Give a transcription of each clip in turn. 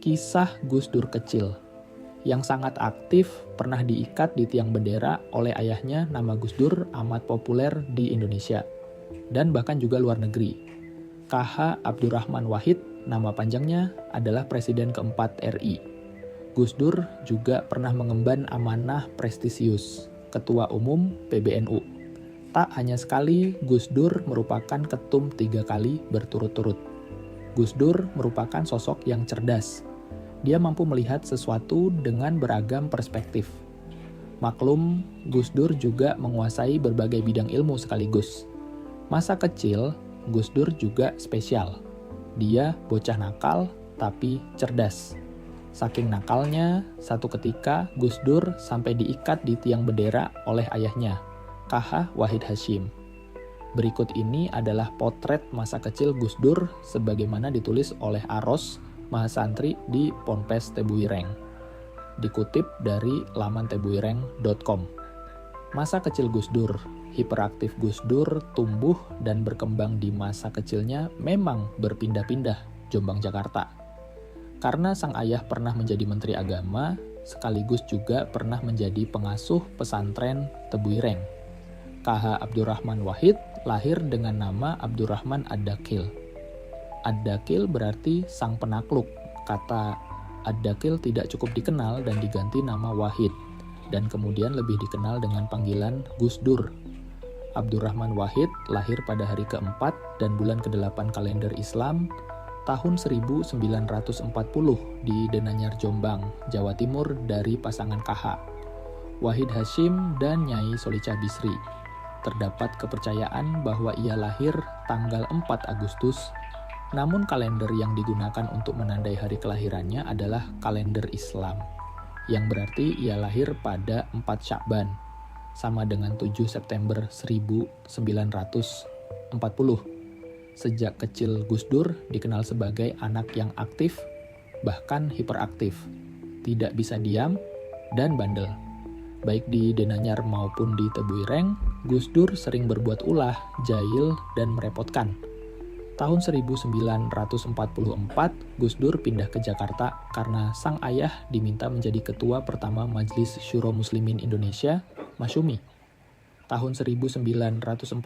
Kisah Gus Dur kecil yang sangat aktif pernah diikat di tiang bendera oleh ayahnya. Nama Gus Dur amat populer di Indonesia dan bahkan juga luar negeri. KH Abdurrahman Wahid, nama panjangnya, adalah Presiden keempat RI. Gus Dur juga pernah mengemban amanah prestisius, Ketua Umum PBNU. Tak hanya sekali, Gus Dur merupakan ketum 3 kali berturut-turut. Gus Dur merupakan sosok yang cerdas. Dia mampu melihat sesuatu dengan beragam perspektif. Maklum, Gus Dur juga menguasai berbagai bidang ilmu sekaligus. Masa kecil, Gus Dur juga spesial. Dia bocah nakal, tapi cerdas. Saking nakalnya, satu ketika Gus Dur sampai diikat di tiang bendera oleh ayahnya, KH Wahid Hasyim. Berikut ini adalah potret masa kecil Gus Dur sebagaimana ditulis oleh Aros Mahasantri di Ponpes Tebuireng. Dikutip dari laman tebuireng.com. Masa kecil Gus Dur. Hiperaktif Gus Dur tumbuh dan berkembang di masa kecilnya memang berpindah-pindah Jombang Jakarta. Karena sang ayah pernah menjadi Menteri Agama, sekaligus juga pernah menjadi pengasuh pesantren Tebuireng. KH Abdurrahman Wahid lahir dengan nama Abdurrahman Ad-Dakil. Ad-Dakil berarti sang penakluk. Kata Ad-Dakil tidak cukup dikenal dan diganti nama Wahid, dan kemudian lebih dikenal dengan panggilan Gus Dur. Abdurrahman Wahid lahir pada hari keempat dan bulan ke-8 kalender Islam tahun 1940 di Denanyar Jombang, Jawa Timur dari pasangan KH Wahid Hasyim dan Nyai Solica Bisri. Terdapat kepercayaan bahwa ia lahir tanggal 4 Agustus, namun kalender yang digunakan untuk menandai hari kelahirannya adalah kalender Islam, yang berarti ia lahir pada 4 Syakban, sama dengan 7 September 1940. Sejak kecil Gus Dur dikenal sebagai anak yang aktif, bahkan hiperaktif, tidak bisa diam, dan bandel. Baik di Denanyar maupun di Tebuireng, Gus Dur sering berbuat ulah, jahil, dan merepotkan. Tahun 1944, Gus Dur pindah ke Jakarta karena sang ayah diminta menjadi ketua pertama Majelis Syuro Muslimin Indonesia, Masyumi. Tahun 1945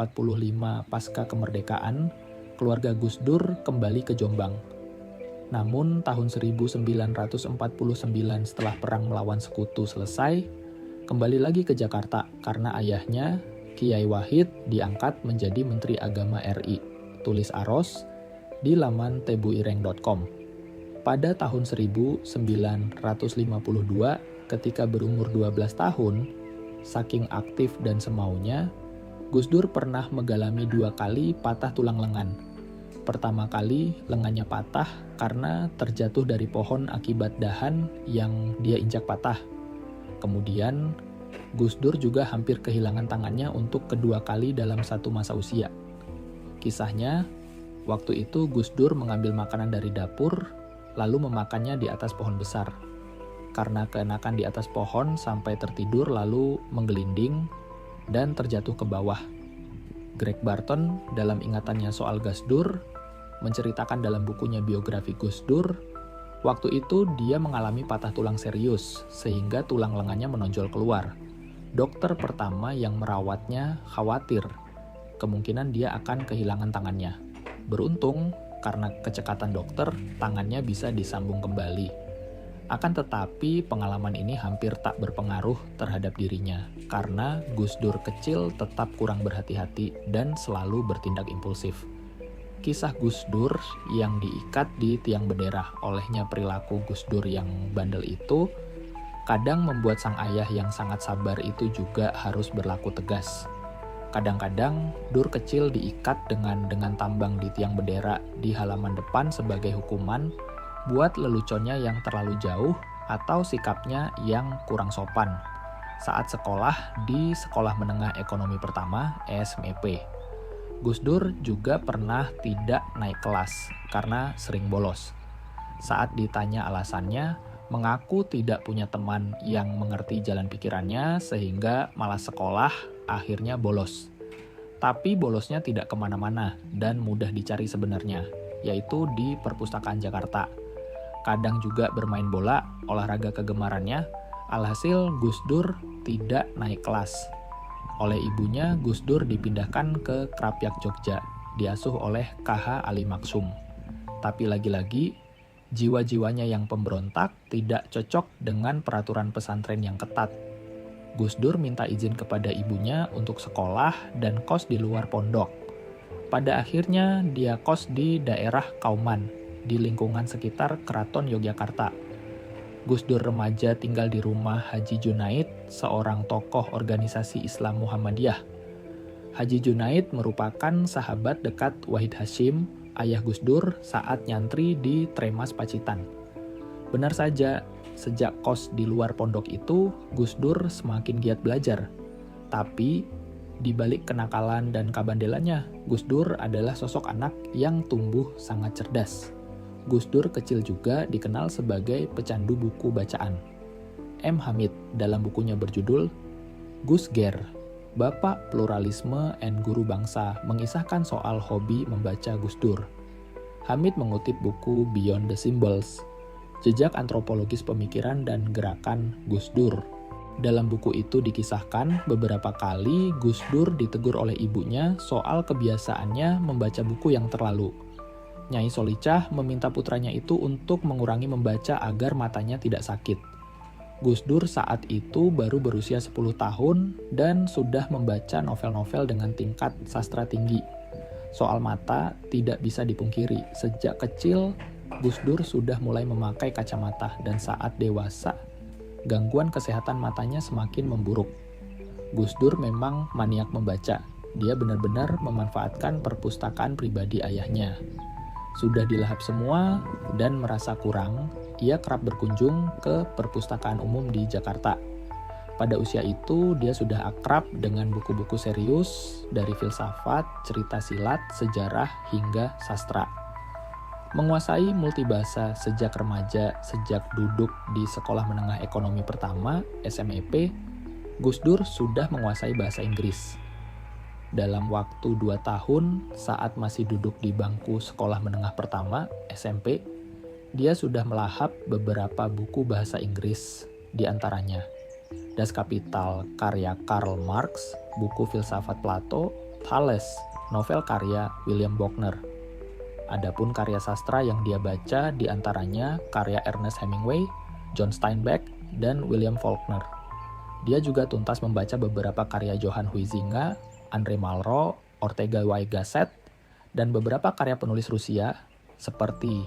pasca kemerdekaan, keluarga Gus Dur kembali ke Jombang. Namun tahun 1949 setelah perang melawan Sekutu selesai, kembali lagi ke Jakarta karena ayahnya, Kiai Wahid, diangkat menjadi Menteri Agama RI. Tulis Aros di laman tebuireng.com. Pada tahun 1952, ketika berumur 12 tahun, saking aktif dan semaunya, Gus Dur pernah mengalami 2 kali patah tulang lengan. Pertama kali, lengannya patah karena terjatuh dari pohon akibat dahan yang dia injak patah. Kemudian, Gus Dur juga hampir kehilangan tangannya untuk kedua kali dalam satu masa usia. Kisahnya, waktu itu Gus Dur mengambil makanan dari dapur, lalu memakannya di atas pohon besar. Karena keenakan di atas pohon sampai tertidur lalu menggelinding dan terjatuh ke bawah. Greg Barton dalam ingatannya soal Gus Dur menceritakan dalam bukunya biografi Gus Dur, waktu itu dia mengalami patah tulang serius sehingga tulang lengannya menonjol keluar. Dokter pertama yang merawatnya khawatir kemungkinan dia akan kehilangan tangannya. Beruntung, karena kecekatan dokter, tangannya bisa disambung kembali. Akan tetapi, pengalaman ini hampir tak berpengaruh terhadap dirinya, karena Gus Dur kecil tetap kurang berhati-hati dan selalu bertindak impulsif. Kisah Gus Dur yang diikat di tiang bendera olehnya perilaku Gus Dur yang bandel itu, kadang membuat sang ayah yang sangat sabar itu juga harus berlaku tegas. Kadang-kadang, Dur kecil diikat dengan tambang di tiang bendera di halaman depan sebagai hukuman buat leluconnya yang terlalu jauh atau sikapnya yang kurang sopan saat sekolah di Sekolah Menengah Ekonomi Pertama (SMEP). Gus Dur juga pernah tidak naik kelas karena sering bolos. Saat ditanya alasannya, mengaku tidak punya teman yang mengerti jalan pikirannya sehingga malah sekolah akhirnya bolos. Tapi bolosnya tidak kemana-mana dan mudah dicari sebenarnya, yaitu di Perpustakaan Jakarta. kadang juga bermain bola, olahraga kegemarannya. Alhasil Gus Dur tidak naik kelas. Oleh ibunya, Gus Dur dipindahkan ke Krapyak Jogja, diasuh oleh KH Ali Maksum. Tapi lagi-lagi, jiwa-jiwanya yang pemberontak tidak cocok dengan peraturan pesantren yang ketat. Gus Dur minta izin kepada ibunya untuk sekolah dan kos di luar pondok. Pada akhirnya, dia kos di daerah Kauman, di lingkungan sekitar Keraton Yogyakarta. Gus Dur remaja tinggal di rumah Haji Junaid, seorang tokoh organisasi Islam Muhammadiyah. Haji Junaid merupakan sahabat dekat Wahid Hasyim, ayah Gus Dur saat nyantri di Tremas Pacitan. Benar saja, sejak kos di luar pondok itu, Gus Dur semakin giat belajar. Tapi, di balik kenakalan dan kabandelannya, Gus Dur adalah sosok anak yang tumbuh sangat cerdas. Gus Dur kecil juga dikenal sebagai pecandu buku bacaan. M. Hamid dalam bukunya berjudul Gus Ger, Bapak Pluralisme and Guru Bangsa, mengisahkan soal hobi membaca Gus Dur. Hamid mengutip buku Beyond the Symbols, Jejak Antropologis Pemikiran dan Gerakan Gus Dur. Dalam buku itu dikisahkan beberapa kali Gus Dur ditegur oleh ibunya soal kebiasaannya membaca buku yang terlalu. Nyai Solicah meminta putranya itu untuk mengurangi membaca agar matanya tidak sakit. Gus Dur saat itu baru berusia 10 tahun dan sudah membaca novel-novel dengan tingkat sastra tinggi. Soal mata tidak bisa dipungkiri, sejak kecil Gus Dur sudah mulai memakai kacamata dan saat dewasa, gangguan kesehatan matanya semakin memburuk. Gus Dur memang maniak membaca, dia benar-benar memanfaatkan perpustakaan pribadi ayahnya. Sudah dilahap semua dan merasa kurang, ia kerap berkunjung ke perpustakaan umum di Jakarta. Pada usia itu, dia sudah akrab dengan buku-buku serius dari filsafat, cerita silat, sejarah, hingga sastra. Menguasai multibahasa sejak remaja, sejak duduk di Sekolah Menengah Ekonomi Pertama, SMEP, Gus Dur sudah menguasai bahasa Inggris. Dalam waktu 2 tahun saat masih duduk di bangku Sekolah Menengah Pertama, SMP, dia sudah melahap beberapa buku bahasa Inggris, di antaranya Das Kapital karya Karl Marx, buku filsafat Plato, Thales, novel karya William Faulkner. Adapun karya sastra yang dia baca di antaranya karya Ernest Hemingway, John Steinbeck, dan William Faulkner. Dia juga tuntas membaca beberapa karya Johann Huizinga, André Malraux, Ortega Y. Gasset, dan beberapa karya penulis Rusia seperti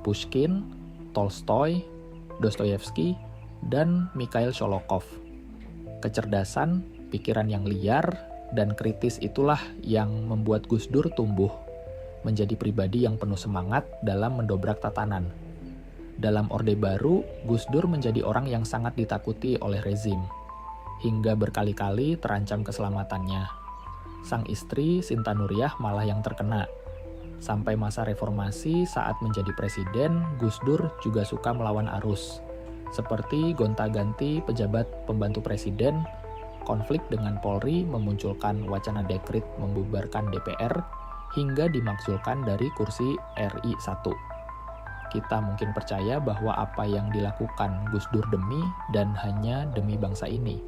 Pushkin, Tolstoy, Dostoyevsky, dan Mikhail Sholokhov. Kecerdasan, pikiran yang liar, dan kritis itulah yang membuat Gus Dur tumbuh menjadi pribadi yang penuh semangat dalam mendobrak tatanan. Dalam Orde Baru, Gus Dur menjadi orang yang sangat ditakuti oleh rezim, hingga berkali-kali terancam keselamatannya. Sang istri, Sinta Nuriyah, malah yang terkena. Sampai masa reformasi saat menjadi presiden, Gus Dur juga suka melawan arus. Seperti gonta-ganti pejabat pembantu presiden, konflik dengan Polri memunculkan wacana dekret membubarkan DPR, hingga dimakzulkan dari kursi RI 1. Kita mungkin percaya bahwa apa yang dilakukan Gus Dur demi dan hanya demi bangsa ini.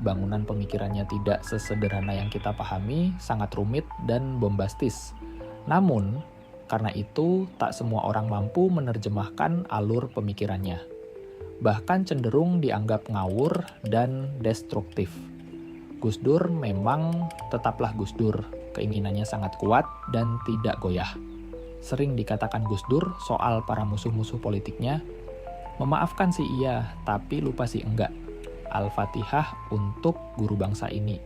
Bangunan pemikirannya tidak sesederhana yang kita pahami, sangat rumit dan bombastis. Namun, karena itu tak semua orang mampu menerjemahkan alur pemikirannya. Bahkan cenderung dianggap ngawur dan destruktif. Gus Dur memang tetaplah Gus Dur, keinginannya sangat kuat dan tidak goyah. Sering dikatakan Gus Dur soal para musuh-musuh politiknya, memaafkan si iya, tapi lupa si enggak. Al-Fatihah untuk guru bangsa ini.